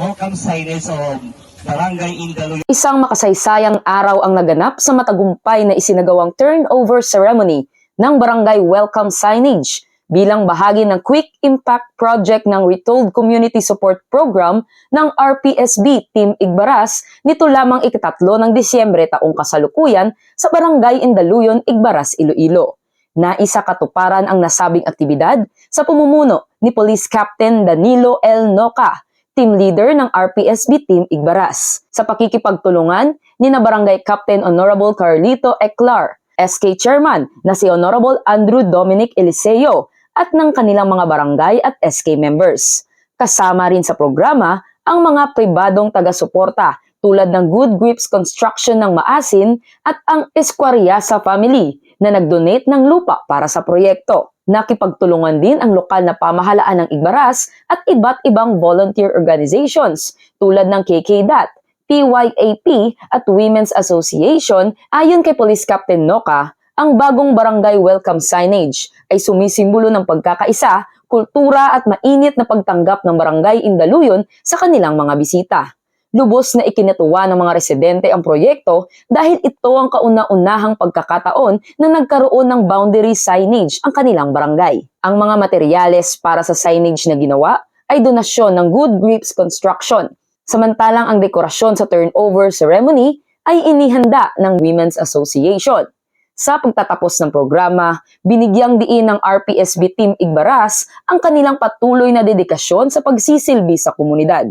welcome signage of Barangay Indaluyan. Isang makasaysayang araw ang naganap sa matagumpay na isinagawang turnover ceremony ng Barangay Welcome Signage bilang bahagi ng Quick Impact Project ng Retold Community Support Program ng RPSB Team Igbaras nito lamang ikatatlo ng Disyembre taong kasalukuyan sa Barangay Indaluyan, Igbaras, Iloilo. Naisa katuparan ang nasabing aktibidad sa pamumuno ni Police Captain Danilo L. Noca, team leader ng RPSB Team Igbaras, sa pakikipagtulungan ni na Barangay Captain Honorable Carlito Eclar, SK Chairman na si Honorable Andrew Dominic Eliseo at ng kanilang mga barangay at SK members. Kasama rin sa programa ang mga pribadong taga-suporta tulad ng Good Grips Construction ng Maasin at ang Esquariasa Family na nag-donate ng lupa para sa proyekto. Nakipagtulungan din ang lokal na pamahalaan ng Igbaras at iba't ibang volunteer organizations tulad ng KKDAT, PYAP at Women's Association. Ayon kay Police Captain Noca, ang bagong Barangay Welcome Signage ay sumisimbolo ng pagkakaisa, kultura at mainit na pagtanggap ng Barangay Indaluyan sa kanilang mga bisita. Lubos na ikinatuwa ng mga residente ang proyekto dahil ito ang kauna-unahang pagkakataon na nagkaroon ng boundary signage ang kanilang barangay. Ang mga materyales para sa signage na ginawa ay donasyon ng Good Grips Construction. Samantalang ang dekorasyon sa turnover ceremony ay inihanda ng Women's Association. Sa pagtatapos ng programa, binigyang diin ng RPSB Team Igbaras ang kanilang patuloy na dedikasyon sa pagsisilbi sa komunidad.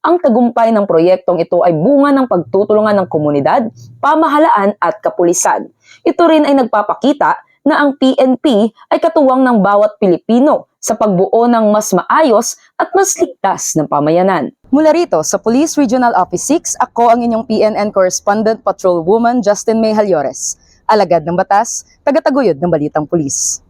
Ang tagumpay ng proyektong ito ay bunga ng pagtutulungan ng komunidad, pamahalaan at kapulisan. Ito rin ay nagpapakita na ang PNP ay katuwang ng bawat Pilipino sa pagbuo ng mas maayos at mas ligtas ng pamayanan. Mula rito sa Police Regional Office 6, ako ang inyong PNN Correspondent Patrolwoman Justin May Halyores. Alagad ng batas, tagataguyod ng Balitang Pulis.